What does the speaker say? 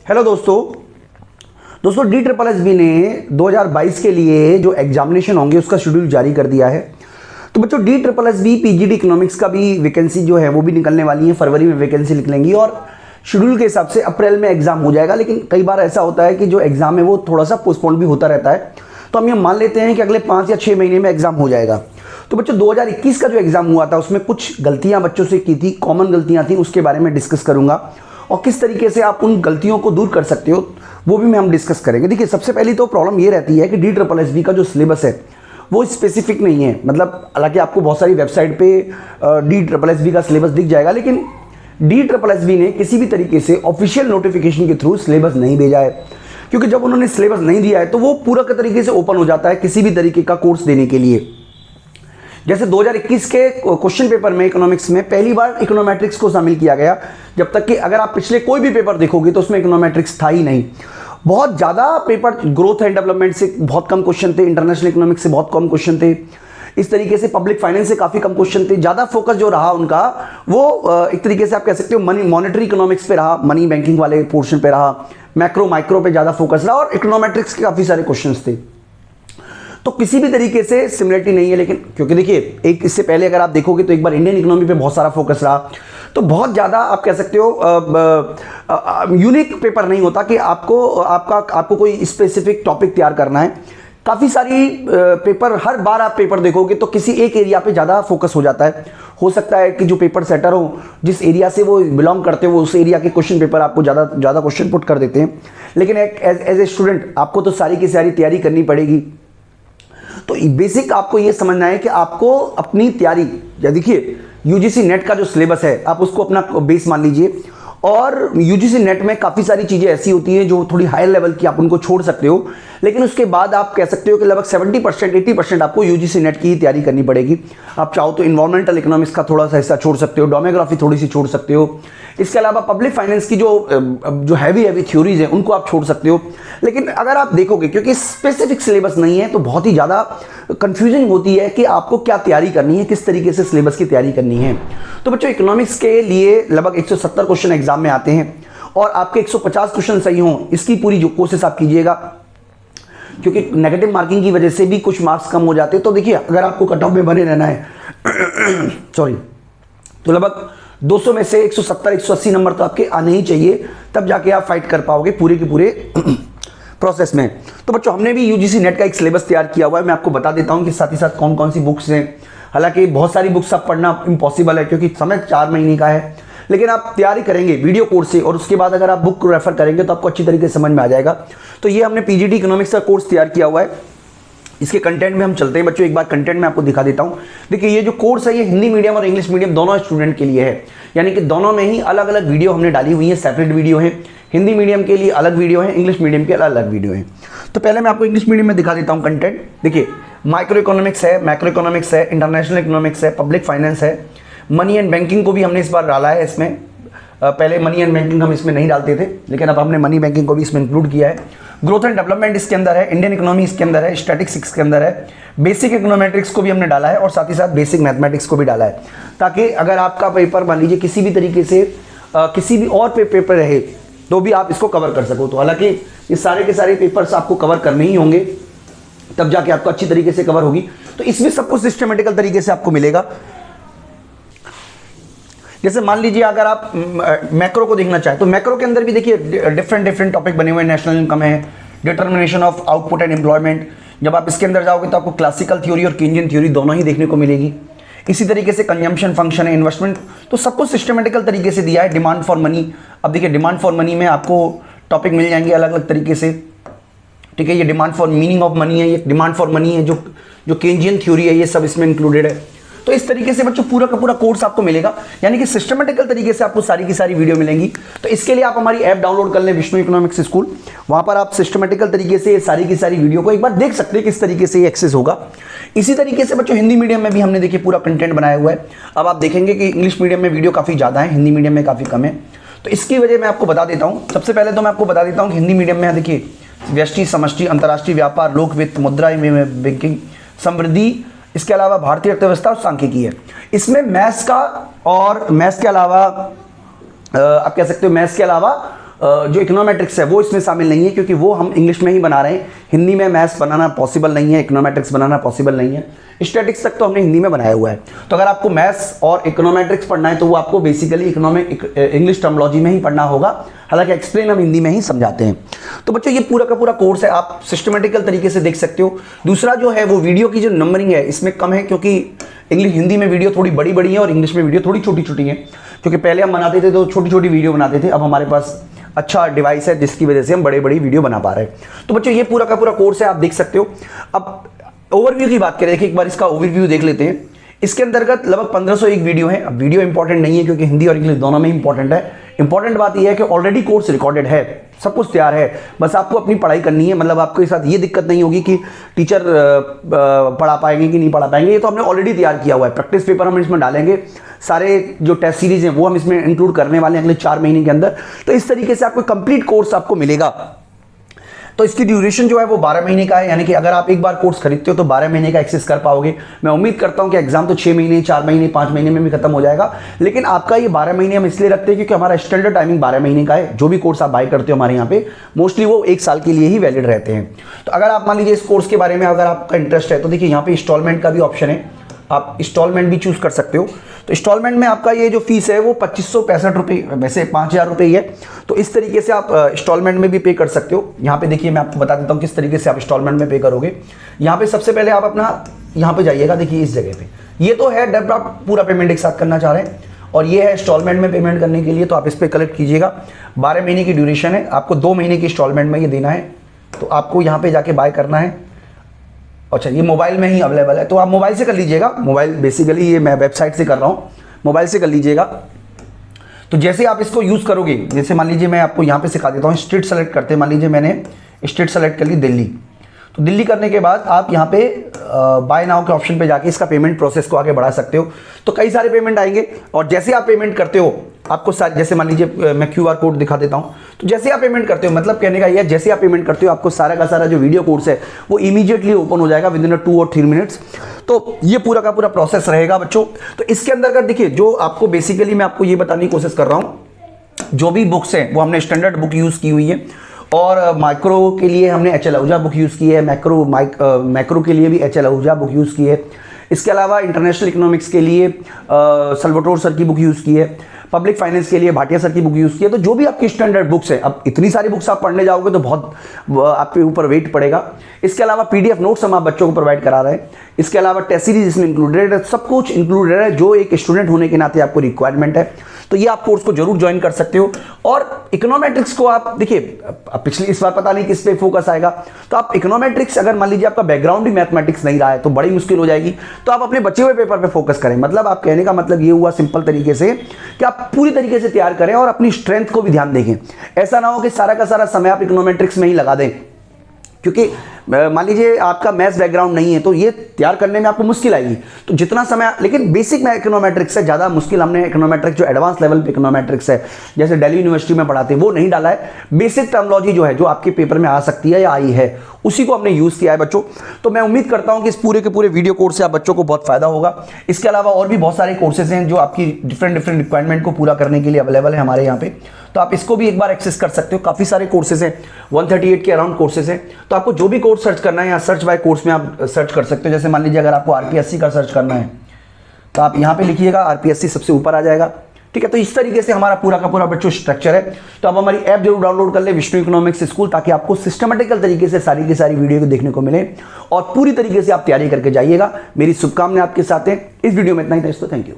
Hello दोस्तों DSSB ने 2022 के लिए जो एग्जामिनेशन होंगे उसका शेड्यूल जारी कर दिया है। तो बच्चों DSSB PGD इकोनॉमिक्स का भी वैकेंसी जो है वो भी निकलने वाली है। फरवरी में वैकेंसी निकलेंगी और शेड्यूल के हिसाब से अप्रैल में एग्जाम हो जाएगा। लेकिन कई बार ऐसा होता है कि जो एग्जाम है वो थोड़ा सा पोस्टपोन भी होता रहता है, तो हम ये मान लेते हैं कि अगले 5 या 6 महीने में एग्जाम हो जाएगा। तो बच्चों 2021 का जो एग्जाम हुआ था उसमें कुछ गलतियां बच्चों से की थी, कॉमन गलतियां थी, उसके बारे में डिस्कस करूंगा और किस तरीके से आप उन गलतियों को दूर कर सकते हो वो भी हम डिस्कस करेंगे। देखिए, सबसे पहली तो प्रॉब्लम ये रहती है कि DSSB का जो सिलेबस है वो स्पेसिफिक नहीं है। मतलब हालांकि आपको बहुत सारी वेबसाइट पे DSSB का सिलेबस दिख जाएगा, लेकिन DSSB ने किसी भी तरीके से ऑफिशियल नोटिफिकेशन के थ्रू सिलेबस नहीं भेजा है, क्योंकि जब उन्होंने सिलेबस नहीं दिया है तो वो पूरा का तरीके से ओपन हो जाता है किसी भी तरीके का कोर्स देने के लिए। जैसे 2021 के क्वेश्चन पेपर में इकोनॉमिक्स में पहली बार इकोनोमेट्रिक्स को शामिल किया गया, जब तक कि अगर आप पिछले कोई भी पेपर देखोगे तो उसमें इकोनोमेट्रिक्स था ही नहीं। बहुत ज़्यादा पेपर ग्रोथ एंड डेवलपमेंट से बहुत कम क्वेश्चन थे, इंटरनेशनल इकोनॉमिक्स से बहुत कम क्वेश्चन थे, इस तरीके से पब्लिक फाइनेंस से काफ़ी कम क्वेश्चन थे। ज़्यादा फोकस जो रहा उनका वो एक तरीके से आप कह सकते हो मनी मॉनेटरी इकोनॉमिक्स पे रहा, मनी बैंकिंग वाले पोर्शन पे रहा, मैक्रो माइक्रो पे ज़्यादा फोकस रहा और इकोनोमेट्रिक्स के काफ़ी सारे क्वेश्चन थे। तो किसी भी तरीके से सिमिलरिटी नहीं है। लेकिन क्योंकि देखिए, एक इससे पहले अगर आप देखोगे तो एक बार इंडियन इकोनॉमी पे बहुत सारा फोकस रहा, तो बहुत ज़्यादा आप कह सकते हो यूनिक पेपर नहीं होता कि आपको कोई स्पेसिफिक टॉपिक तैयार करना है। काफ़ी सारी पेपर, हर बार आप पेपर देखोगे तो किसी एक एरिया पे ज़्यादा फोकस हो जाता है। हो सकता है कि जो पेपर सेटर हो, जिस एरिया से वो बिलोंग करते हो, उस एरिया के क्वेश्चन पेपर आपको ज़्यादा क्वेश्चन पुट कर देते हैं। लेकिन एज ए स्टूडेंट आपको तो सारी की सारी तैयारी करनी पड़ेगी। तो बेसिक आपको ये समझना है कि आपको अपनी तैयारी, या देखिए UGC नेट का जो सिलेबस है आप उसको अपना बेस मान लीजिए, और UGC नेट में काफ़ी सारी चीज़ें ऐसी होती हैं जो थोड़ी हाई लेवल की आप उनको छोड़ सकते हो, लेकिन उसके बाद आप कह सकते हो कि लगभग 70% 80% आपको UGC नेट की ही तैयारी करनी पड़ेगी। आप चाहो तो इन्वायरमेंटल इकोनॉमिक्स का थोड़ा सा हिस्सा छोड़ सकते हो, डोमोग्राफी थोड़ी सी छोड़ सकते हो, इसके अलावा पब्लिक फाइनेंस की जो हैवी थ्योरीज हैं उनको आप छोड़ सकते हो। लेकिन अगर आप देखोगे, क्योंकि स्पेसिफिक सिलेबस नहीं है, तो बहुत ही ज़्यादा कंफ्यूजन होती है कि आपको क्या तैयारी करनी है, किस तरीके से सिलेबस की तैयारी करनी है। तो बच्चों, इकोनॉमिक्स के लिए लगभग 170 क्वेश्चन एग्जाम में आते हैं और आपके 150 क्वेश्चन सही हों, इसकी पूरी जो कोशिश आप कीजिएगा, क्योंकि नेगेटिव मार्किंग की वजह से भी कुछ मार्क्स कम हो जाते हैं। तो देखिए, अगर आपको कट ऑफ में बने रहना है सॉरी, तो लगभग 200 में से 170 180 नंबर तो आपके आने ही चाहिए, तब जाके आप फाइट कर पाओगे पूरे के पूरे प्रोसेस में। तो बच्चों, हमने भी UGC नेट का एक सिलेबस तैयार किया हुआ है। मैं आपको बता देता हूं कि साथ ही साथ कौन कौन सी बुक्स हैं। हालांकि बहुत सारी बुक्स आप पढ़ना इम्पॉसिबल है क्योंकि समय 4 महीने का है, लेकिन आप तैयारी करेंगे वीडियो कोर्स से और उसके बाद अगर आप बुक को रेफर करेंगे तो आपको अच्छी तरीके से समझ में आ जाएगा। तो ये हमने PGD इकोनॉमिक्स का कोर्स तैयार किया हुआ है। इसके कंटेंट में हम चलते हैं बच्चों। एक बार कंटेंट में आपको दिखा देता हूं। देखिए, ये जो कोर्स है ये हिंदी मीडियम और इंग्लिश मीडियम दोनों स्टूडेंट के लिए है, यानी कि दोनों में ही अलग अलग वीडियो हमने डाली हुई है, सेपरेट वीडियो है। हिंदी मीडियम के लिए अलग वीडियो है, इंग्लिश मीडियम के अलग अलग वीडियो है। तो पहले मैं आपको इंग्लिश मीडियम में दिखा देता हूं कंटेंट। देखिए, माइक्रो इकोनॉमिक्स है, मैक्रो इकोनॉमिक्स है, इंटरनेशनल इकोनॉमिक्स है, पब्लिक फाइनेंस है, मनी एंड बैंकिंग को भी हमने इस बार डाला है इसमें। पहले मनी एंड बैंकिंग हम इसमें नहीं डालते थे, लेकिन अब हमने मनी बैंकिंग को भी इसमें इंक्लूड किया है। ग्रोथ एंड डेवलपमेंट इसके अंदर है, इंडियन इकोनॉमी इसके अंदर है, स्टैटिस्टिक्स इसके अंदर है, बेसिक इकोनोमेट्रिक्स को भी हमने डाला है और साथ ही साथ बेसिक मैथमेटिक्स को भी डाला है, ताकि अगर आपका पेपर मान लीजिए किसी भी तरीके से किसी भी और पेपर रहे तो भी आप इसको कवर कर सको। तो हालांकि ये सारे के सारे पेपर्स आपको कवर करने ही होंगे, तब जाके आपको अच्छी तरीके से कवर होगी। तो इसमें सब कुछ सिस्टमेटिकल तरीके से आपको मिलेगा। जैसे मान लीजिए अगर आप मैक्रो को देखना चाहें तो मैक्रो के अंदर भी देखिए डिफरेंट टॉपिक बने हुए हैं। नेशनल इनकम है, determination of output and employment. जब आप इसके अंदर जाओगे तो आपको क्लासिकल थ्योरी और केंजियन थ्योरी दोनों ही देखने को मिलेगी। इसी तरीके से कंजम्पशन फंक्शन है, इन्वेस्टमेंट, तो सब कुछ सिस्टमेटिकल तरीके से दिया है। डिमांड फॉर मनी, अब देखिए डिमांड फॉर मनी में आपको टॉपिक मिल जाएंगे अलग अलग तरीके से, ठीक है। ये demand for meaning of money है, ये डिमांड फॉर मनी है, जो केंजियन थ्योरी है, ये सब इसमें इंक्लूडेड है। तो इस तरीके से बच्चों पूरा का पूरा कोर्स आपको मिलेगा, यानी कि सिस्टमेटिकल तरीके से आपको सारी की सारी वीडियो मिलेंगी। तो इसके लिए आप हमारी ऐप डाउनलोड कर लें, विष्णु इकोनॉमिक्स स्कूल। वहां पर आप सिस्टमेटिकल तरीके से सारी की सारी वीडियो को एक बार देख सकते हैं किस तरीके से ये एक्सेस होगा। इसी तरीके से बच्चों हिंदी मीडियम में भी हमने देखिए पूरा कंटेंट बनाया हुआ है। अब आप देखेंगे कि इंग्लिश मीडियम में वीडियो काफ़ी ज़्यादा है, हिंदी मीडियम में काफ़ी कम है। तो इसकी वजह मैं आपको बता देता हूँ। सबसे पहले तो मैं आपको बता देता हूँ कि हिंदी मीडियम में देखिए व्यष्टि, समष्टि, अंतर्राष्ट्रीय व्यापार, लोक वित्त, मुद्रा बैंकिंग, समृद्धि, इसके अलावा भारतीय अर्थव्यवस्था और सांख्यिकी है। इसमें मैथ्स का और मैथ्स के अलावा आप कह सकते हो मैथ्स के अलावा जो इकोनॉमेट्रिक्स है वो इसमें शामिल नहीं है, क्योंकि वो हम इंग्लिश में ही बना रहे हैं। हिंदी में मैथ्स बनाना पॉसिबल नहीं है, इकोनॉमेट्रिक्स बनाना पॉसिबल नहीं है। स्टैटिक्स तक तो हमने हिंदी में बनाया हुआ है। तो अगर आपको मैथ्स और इकोनॉमेट्रिक्स पढ़ना है तो वो आपको बेसिकली इंग्लिश टर्मोलॉजी में ही पढ़ना होगा, हालांकि एक्सप्लेन हम हिंदी में ही समझाते हैं। तो बच्चों ये पूरा का पूरा कोर्स है, आप सिस्टमेटिकल तरीके से देख सकते हो। दूसरा जो है वो वीडियो की जो नंबरिंग है इसमें कम है, क्योंकि हिंदी में वीडियो थोड़ी बड़ी बड़ी है और इंग्लिश में वीडियो थोड़ी छोटी छोटी है। क्योंकि पहले हम बनाते थे तो छोटी छोटी वीडियो बनाते थे, अब हमारे पास अच्छा डिवाइस है जिसकी वजह से हम बड़े बड़ी वीडियो बना पा रहे हैं। तो बच्चों ये पूरा का पूरा कोर्स है, आप देख सकते हो। अब ओवरव्यू की बात करें, देखिए एक बार इसका ओवरव्यू देख लेते हैं। इसके अंतर्गत लगभग 1501 वीडियो है। अब वीडियो इंपॉर्टेंट नहीं है क्योंकि हिंदी और इंग्लिश दोनों में इंपॉर्टेंट है। इंपॉर्टेंट बात यह है कि ऑलरेडी कोर्स रिकॉर्डेड है, सब कुछ तैयार है, बस आपको अपनी पढ़ाई करनी है। मतलब आपके साथ ये दिक्कत नहीं होगी कि टीचर पढ़ा पाएंगे कि नहीं पढ़ा पाएंगे, ये तो हमने ऑलरेडी तैयार किया हुआ है। प्रैक्टिस पेपर हम इसमें डालेंगे, सारे जो टेस्ट सीरीज हैं वो हम इसमें इंक्लूड करने वाले हैं अगले 4 महीने के अंदर। तो इस तरीके से आपको कंप्लीट कोर्स आपको मिलेगा। तो इसकी ड्यूरेशन जो है वो 12 महीने का है, यानी कि अगर आप एक बार कोर्स खरीदते हो तो 12 महीने का एक्सेस कर पाओगे। मैं उम्मीद करता हूं कि एग्जाम तो 6 महीने, 4 महीने, 5 महीने में भी खत्म हो जाएगा, लेकिन आपका ये 12 महीने हम इसलिए रखते हैं क्योंकि हमारा स्टैंडर्ड टाइमिंग 12 महीने का है। जो भी कोर्स आप बाय करते हो हमारे यहाँ पे मोस्टली वो 1 साल के लिए ही वैलिड रहते हैं। तो अगर आप मान लीजिए इस कोर्स के बारे में अगर आपका इंटरेस्ट है तो देखिए यहाँ पे इंस्टॉलमेंट का भी ऑप्शन है, आप इंस्टॉलमेंट भी चूज कर सकते हो। तो इंस्टॉलमेंट में आपका ये जो फीस है वो 2565 रुपये, वैसे 5000 रुपये ही है। तो इस तरीके से आप इंस्टॉलमेंट में भी पे कर सकते हो। यहाँ पे देखिए मैं आपको बता देता हूँ किस तरीके से आप इंस्टॉलमेंट में पे करोगे। यहाँ पे सबसे पहले आप अपना यहाँ पे जाइएगा, देखिए इस जगह पे ये तो है जब आप पूरा पेमेंट एक साथ करना चाह रहे हैं, और ये है इंस्टॉलमेंट में पेमेंट करने के लिए। तो आप इस पर कलेक्ट कीजिएगा। 12 महीने की ड्यूरेशन है, आपको 2 महीने की इंस्टॉलमेंट में ये देना है। तो आपको यहाँ पे जाके बाय करना है। अच्छा, ये मोबाइल में ही अवेलेबल है, तो आप मोबाइल से कर लीजिएगा। मोबाइल बेसिकली ये मैं वेबसाइट से कर रहा हूँ, मोबाइल से कर लीजिएगा। तो जैसे आप इसको यूज़ करोगे, जैसे मान लीजिए मैं आपको यहाँ पे सिखा देता हूँ। स्टेट सेलेक्ट करते हैं, मान लीजिए मैंने स्टेट सेलेक्ट कर ली दिल्ली। तो दिल्ली करने के बाद आप यहाँ पे बाय नाउ के ऑप्शन पे जाके इसका पेमेंट प्रोसेस को आगे बढ़ा सकते हो। तो कई सारे पेमेंट आएंगे और जैसे आप पेमेंट करते हो आपको जैसे मान लीजिए मैं QR कोड दिखा देता हूँ। तो जैसे आप पेमेंट करते हो, मतलब कहने का ये, जैसे आप पेमेंट करते हो आपको सारा का सारा जो वीडियो कोर्स है वो इमीडिएटली ओपन हो जाएगा विदिन 2 और 3 मिनट्स। तो ये पूरा का पूरा प्रोसेस रहेगा बच्चों। तो इसके अंदर अगर देखिए जो आपको बेसिकली मैं आपको ये बताने की कोशिश कर रहा हूँ, जो भी बुक्स हैं वो हमने स्टैंडर्ड बुक यूज़ की हुई है, और माइक्रो के लिए हमने HL आहूजा बुक यूज़ की है, मैक्रो के लिए भी HL आहूजा बुक यूज़ की है। इसके अलावा इंटरनेशनल इकोनॉमिक्स के लिए सल्वाटोर सर की बुक यूज़ की है, पब्लिक फाइनेंस के लिए भाटिया सर की बुक यूज़ की है। तो जो भी आपकी स्टैंडर्ड बुक्स है, अब इतनी सारी बुक्स आप पढ़ने जाओगे तो बहुत आपके ऊपर वेट पड़ेगा। इसके अलावा PDF नोट्स हम आप बच्चों को प्रोवाइड करा रहे हैं। इसके अलावा टेस्ट सीरीज इसमें इंक्लूडेड है, सब कुछ इंक्लूडेड है जो एक स्टूडेंट होने के नाते आपको रिक्वायरमेंट है। तो ये आप कोर्स को जरूर ज्वाइन कर सकते हो। और इकोनॉमेट्रिक्स को आप देखिए, पिछली इस बार पता नहीं किस पे फोकस आएगा, तो आप इकोनॉमेट्रिक्स अगर मान लीजिए आपका बैकग्राउंड ही मैथमेटिक्स नहीं रहा है तो बड़ी मुश्किल हो जाएगी। तो आप अपने बचे हुए पेपर पे फोकस करें। मतलब आप कहने का मतलब ये हुआ सिंपल तरीके से कि आप पूरी तरीके से तैयार करें और अपनी स्ट्रेंथ को भी ध्यान देखें। ऐसा ना हो कि सारा का सारा समय आप इकोनॉमेट्रिक्स में ही लगा दें, क्योंकि मान लीजिए आपका मैथ्स बैकग्राउंड नहीं है तो ये तैयार करने में आपको मुश्किल आएगी। तो जितना समय, लेकिन बेसिक में इकोनॉमेट्रिक्स से ज़्यादा मुश्किल हमने इकोनॉमेट्रिक्स जो एडवांस लेवल पे इकोनॉमेट्रिक्स है, जैसे दिल्ली यूनिवर्सिटी में पढ़ाते हैं, वो नहीं डाला है। बेसिक टर्मोलॉजी जो है, जो आपके पेपर में आ सकती है या आई है, उसी को हमने यूज़ किया है बच्चों। तो मैं उम्मीद करता हूँ कि इस पूरे के पूरे वीडियो कोर्स से आप बच्चों को बहुत फायदा होगा। इसके अलावा और भी बहुत सारे कोर्सेज हैं जो आपकी डिफरेंट रिक्वायरमेंट को पूरा करने के लिए अवेलेबल है हमारे यहाँ पे। तो आप इसको भी एक बार एक्सेस कर सकते हो। काफ़ी सारे कोर्सेज हैं, 138 के अराउंड कोर्सेज हैं। तो आपको जो भी कोर्स सर्च करना है, यहाँ सर्च बाय कोर्स में आप सर्च कर सकते हो। जैसे मान लीजिए अगर आपको RPSC का सर्च करना है तो आप यहाँ पे लिखिएगा, RPSC सबसे ऊपर आ जाएगा। ठीक है, तो इस तरीके से हमारा पूरा का पूरा बच्चों स्ट्रक्चर है। तो आप हमारी ऐप जरूर डाउनलोड कर ले, विष्णु इकोनॉमिक्स स्कूल, ताकि आपको सिस्टमेटिकल तरीके से सारी की सारी वीडियो को देखने को मिले और पूरी तरीके से आप तैयारी करके जाइएगा। मेरी शुभकामनाएं आपके साथ हैं। इस वीडियो में इतना ही था, थैंक यू।